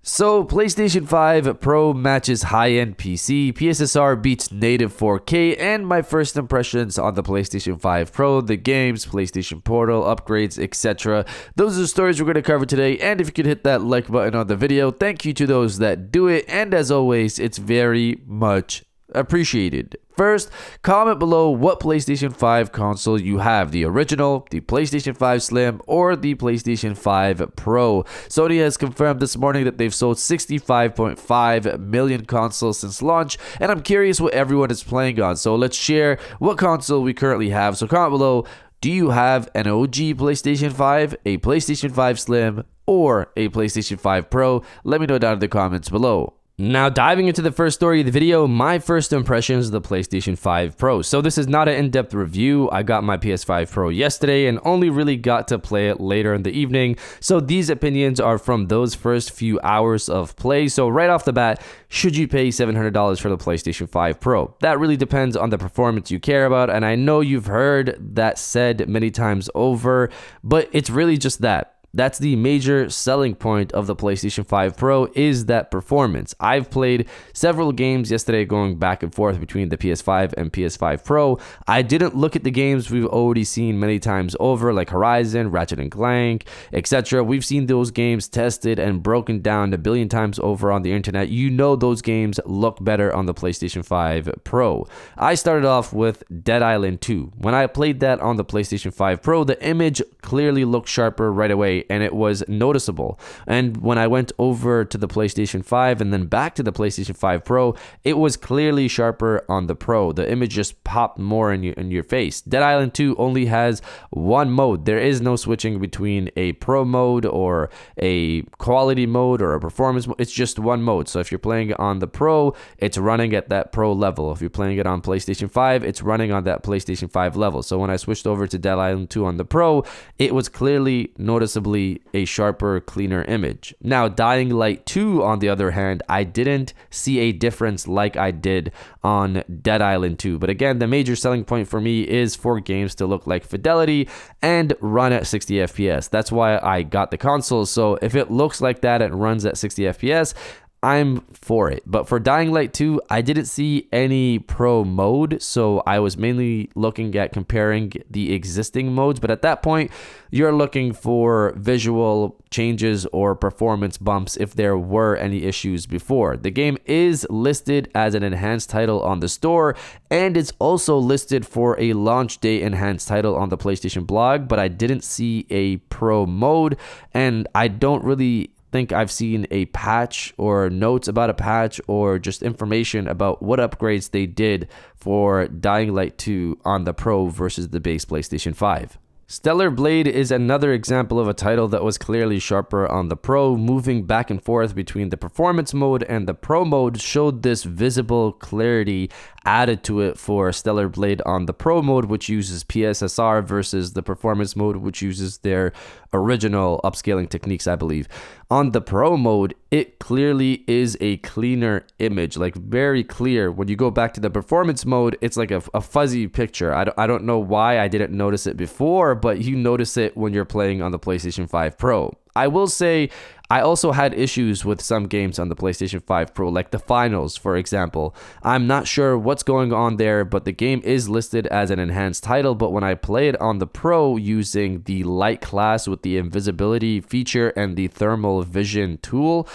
So, PlayStation 5 Pro matches high-end PC, Pssr beats native 4K, and my first impressions on the PlayStation 5 Pro, the games, PlayStation Portal, upgrades, etc. Those are the stories we're going to cover today, and if you could hit that like button on the video, thank you to those that do it, and as always, it's very much appreciated. First, comment below what PlayStation 5 console you have, the original, the PlayStation 5 Slim, or the PlayStation 5 Pro. Sony has confirmed this morning that they've sold 65.5 million consoles since launch, and I'm curious what everyone is playing on, so let's share what console we currently have. So comment below, do you have an OG PlayStation 5, a PlayStation 5 Slim, or a PlayStation 5 Pro? Let me know down in the comments below. Now, diving into the first story of the video, my first impressions of the PlayStation 5 Pro. So this is not an in-depth review. I got my PS5 Pro yesterday and only really got to play it later in the evening. So these opinions are from those first few hours of play. So right off the bat, should you pay $700 for the PlayStation 5 Pro? That really depends on the performance you care about. And I know you've heard that said many times over, but it's really just that. That's the major selling point of the PlayStation 5 Pro, is that performance. I've played several games yesterday going back and forth between the PS5 and PS5 Pro. I didn't look at the games we've already seen many times over, like Horizon, Ratchet & Clank, etc. We've seen those games tested and broken down a billion times over on the internet. You know those games look better on the PlayStation 5 Pro. I started off with Dead Island 2. When I played that on the PlayStation 5 Pro, the image clearly looked sharper right away, and it was noticeable. And when I went over to the PlayStation 5 and then back to the PlayStation 5 Pro, it was clearly sharper on the Pro. The image just popped more in your face. Dead Island 2 only has one mode. There is no switching between a Pro mode or a quality mode or a performance mode. It's just one mode. So if you're playing it on the Pro, it's running at that Pro level. If you're playing it on PlayStation 5, it's running on that PlayStation 5 level. So when I switched over to Dead Island 2 on the Pro, it was clearly noticeably a sharper, cleaner image. Now, Dying Light 2, on the other hand, I didn't see a difference like I did on Dead Island 2. But again, the major selling point for me is for games to look like fidelity and run at 60 FPS. That's why I got the console. So if it looks like that and runs at 60 FPS, I'm for it. But for Dying Light 2, I didn't see any Pro mode, so I was mainly looking at comparing the existing modes. But at that point, you're looking for visual changes or performance bumps if there were any issues before. The game is listed as an enhanced title on the store, and it's also listed for a launch day enhanced title on the PlayStation blog, but I didn't see a Pro mode, and I don't really think I've seen a patch or notes about a patch or just information about what upgrades they did for Dying Light 2 on the Pro versus the base PlayStation 5. Stellar Blade is another example of a title that was clearly sharper on the Pro. Moving back and forth between the performance mode and the Pro mode showed this visible clarity added to it for Stellar Blade on the Pro mode, which uses Pssr, versus the performance mode, which uses their original upscaling techniques, I believe. On the Pro mode, it clearly is a cleaner image, like very clear. When you go back to the performance mode, it's like a fuzzy picture. I don't know why I didn't notice it before, but you notice it when you're playing on the PlayStation 5 Pro. I will say I also had issues with some games on the PlayStation 5 Pro, like the finals, for example. I'm not sure what's going on there, but the game is listed as an enhanced title. But when I play it on the Pro using the light class with the invisibility feature and the thermal vision tool,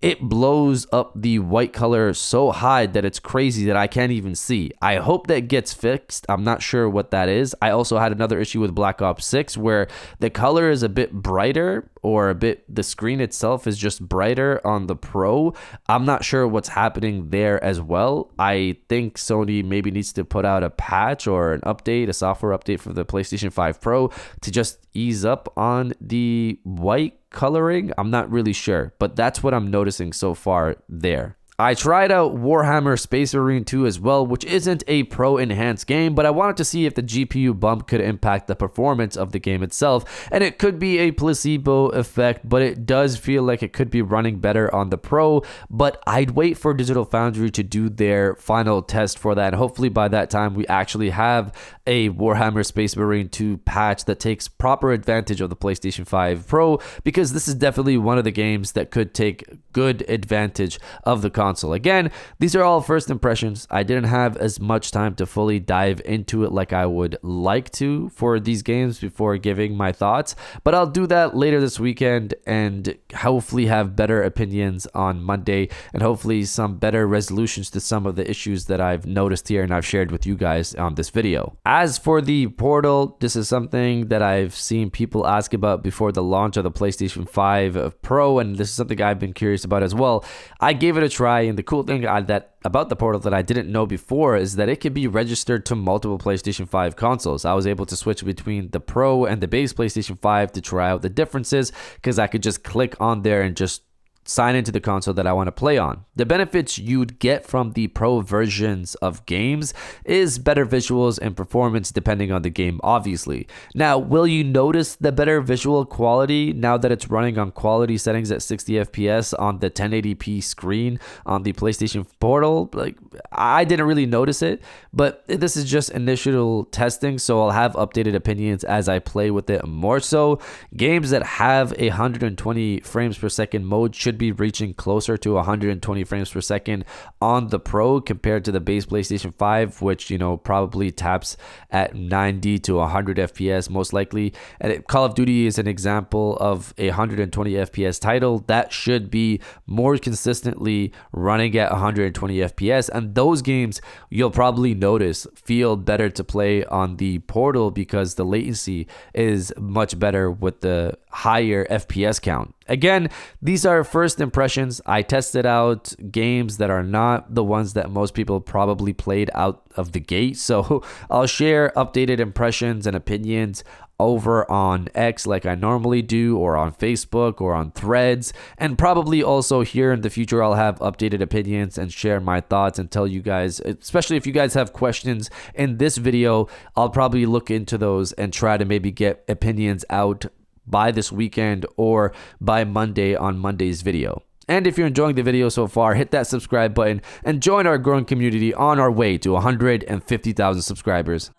it blows up the white color so high that it's crazy that I can't even see. I hope that gets fixed. I'm not sure what that is. I also had another issue with Black Ops 6 where the color is a bit brighter, or the screen itself is just brighter on the Pro. I'm not sure what's happening there as well. I think Sony maybe needs to put out a patch or an update, a software update for the PlayStation 5 Pro to just ease up on the white coloring. I'm not really sure, but that's what I'm noticing so far there. I tried out Warhammer Space Marine 2 as well, which isn't a Pro Enhanced game, but I wanted to see if the GPU bump could impact the performance of the game itself, and it could be a placebo effect, but it does feel like it could be running better on the Pro, but I'd wait for Digital Foundry to do their final test for that, and hopefully by that time we actually have a Warhammer Space Marine 2 patch that takes proper advantage of the PlayStation 5 Pro, because this is definitely one of the games that could take good advantage of the console. Again, these are all first impressions. I didn't have as much time to fully dive into it like I would like to for these games before giving my thoughts, but I'll do that later this weekend and hopefully have better opinions on Monday and hopefully some better resolutions to some of the issues that I've noticed here and I've shared with you guys on this video. As for the Portal, this is something that I've seen people ask about before the launch of the PlayStation 5 Pro, and this is something I've been curious about as well. I gave it a try, and the cool thing about the Portal that I didn't know before is that it can be registered to multiple PlayStation 5 consoles. I was able to switch between the Pro and the base PlayStation 5 to try out the differences because I could just click on there and just sign into the console that I want to play on. The benefits you'd get from the Pro versions of games is better visuals and performance depending on the game, obviously. Now, will you notice the better visual quality now that it's running on quality settings at 60 FPS on the 1080p screen on the PlayStation Portal? Like, I didn't really notice it, but this is just initial testing, so I'll have updated opinions as I play with it more so. Games that have a 120 frames per second mode should be reaching closer to 120 frames per second on the Pro compared to the base PlayStation 5, which, you know, probably taps at 90 to 100 FPS most likely. And Call of Duty is an example of a 120 FPS title that should be more consistently running at 120 FPS, and those games you'll probably notice feel better to play on the Portal because the latency is much better with the higher FPS count. Again, these are first impressions. I tested out games that are not the ones that most people probably played out of the gate, so I'll share updated impressions and opinions over on X like I normally do, or on Facebook, or on Threads, and probably also here in the future I'll have updated opinions and share my thoughts and tell you guys, especially if you guys have questions in this video, I'll probably look into those and try to maybe get opinions out by this weekend or by Monday on Monday's video. And if you're enjoying the video so far, hit that subscribe button and join our growing community on our way to 150,000 subscribers.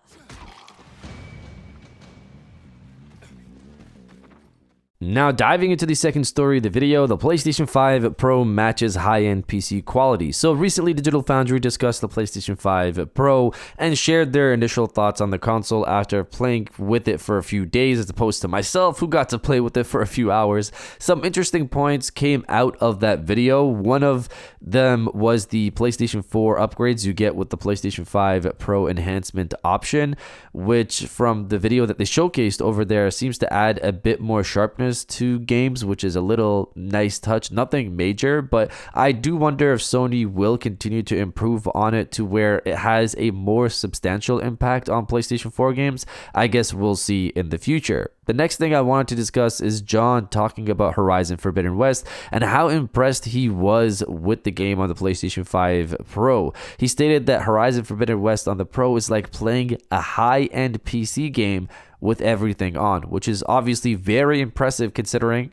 Now diving into the second story of the video, the PlayStation 5 Pro matches high-end PC quality. So recently Digital Foundry discussed the PlayStation 5 Pro and shared their initial thoughts on the console after playing with it for a few days, as opposed to myself who got to play with it for a few hours. Some interesting points came out of that video. One of them was the PlayStation 4 upgrades you get with the PlayStation 5 Pro Enhancement option, which from the video that they showcased over there seems to add a bit more sharpness to games, which is a little nice touch. Nothing major, but I do wonder if Sony will continue to improve on it to where it has a more substantial impact on PlayStation 4 games. I guess we'll see in the future. The next thing I wanted to discuss is John talking about Horizon Forbidden West and how impressed he was with the game on the PlayStation 5 Pro. He stated that Horizon Forbidden West on the Pro is like playing a high-end PC game with everything on, which is obviously very impressive considering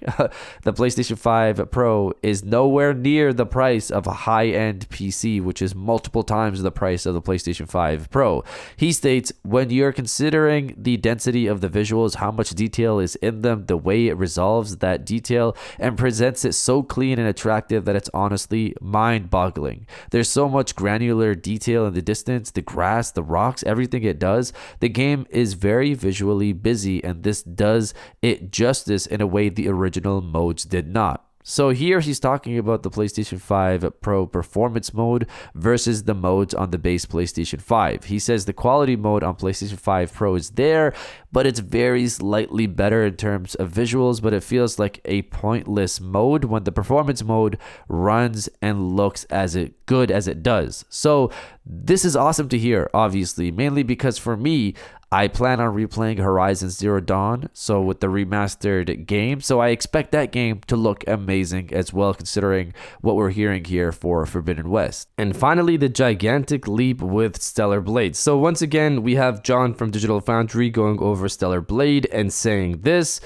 the PlayStation 5 Pro is nowhere near the price of a high-end PC, which is multiple times the price of the PlayStation 5 Pro. He states, when you're considering the density of the visuals, how much detail is in them, the way it resolves that detail and presents it so clean and attractive that it's honestly mind-boggling. There's so much granular detail in the distance, the grass, the rocks, everything it does. The game is very visually busy, and this does it justice in a way the original modes did not. So here he's talking about the PlayStation 5 Pro Performance mode versus the modes on the base PlayStation 5. He says the quality mode on PlayStation 5 Pro is there, but it's very slightly better in terms of visuals, but it feels like a pointless mode when the performance mode runs and looks as good as it does. So this is awesome to hear, obviously, mainly because for me, I plan on replaying Horizon Zero Dawn, so with the remastered game. So I expect that game to look amazing as well, considering what we're hearing here for Forbidden West. And finally, the gigantic leap with Stellar Blade. So once again, we have John from Digital Foundry going over Stellar Blade and saying this: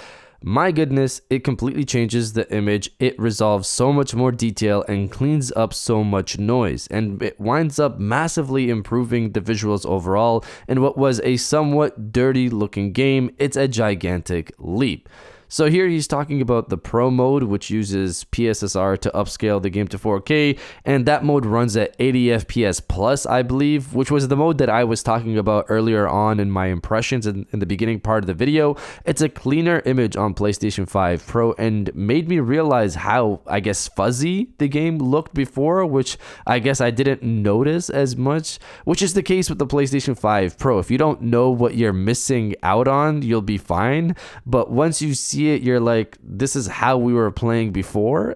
my goodness, it completely changes the image. It resolves so much more detail and cleans up so much noise, and it winds up massively improving the visuals overall. In what was a somewhat dirty looking game, it's a gigantic leap. So here he's talking about the Pro mode, which uses Pssr to upscale the game to 4K, and that mode runs at 80 FPS plus, I believe, which was the mode that I was talking about earlier on in my impressions in the beginning part of the video. It's a cleaner image on PlayStation 5 Pro and made me realize how, I guess, fuzzy the game looked before, which I guess I didn't notice as much, which is the case with the PlayStation 5 Pro. If you don't know what you're missing out on, you'll be fine, but once you see it, you're like, this is how we were playing before.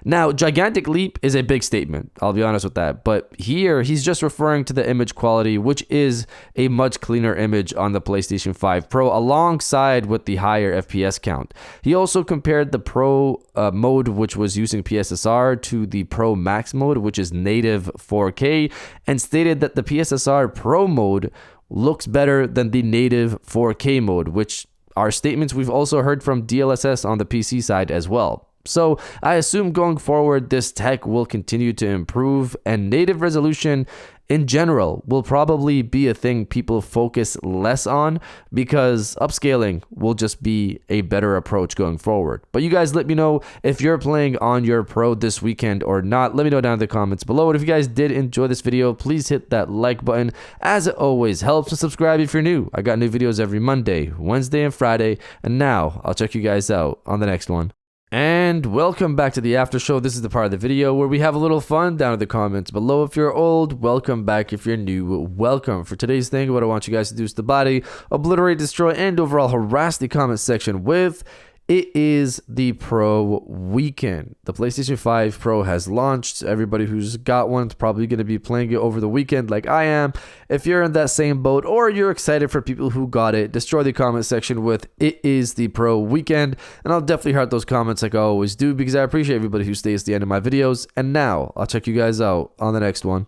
Now, gigantic leap is a big statement, I'll be honest with that, but here he's just referring to the image quality, which is a much cleaner image on the PlayStation 5 Pro alongside with the higher FPS count. He also compared the Pro mode, which was using Pssr, to the Pro Max mode, which is native 4K, and stated that the Pssr Pro mode looks better than the native 4K mode, which are statements we've also heard from DLSS on the PC side as well. So I assume going forward, this tech will continue to improve, and native resolution in general will probably be a thing people focus less on, because upscaling will just be a better approach going forward. But you guys let me know if you're playing on your Pro this weekend or not. Let me know down in the comments below. And if you guys did enjoy this video, please hit that like button, as it always helps, and subscribe if you're new. I got new videos every Monday, Wednesday, and Friday. And now I'll check you guys out on the next one. And welcome back to the after show. This is the part of the video where we have a little fun down in the comments below. If you're old, welcome back. If you're new, welcome. For today's thing, what I want you guys to do is to body, obliterate, destroy, and overall harass the comment section with: it is the Pro weekend. The PlayStation 5 Pro has launched. Everybody who's got one is probably going to be playing it over the weekend like I am. If you're in that same boat, or you're excited for people who got it, destroy the comment section with "it is the Pro weekend." And I'll definitely heart those comments like I always do, because I appreciate everybody who stays to the end of my videos. And now I'll check you guys out on the next one.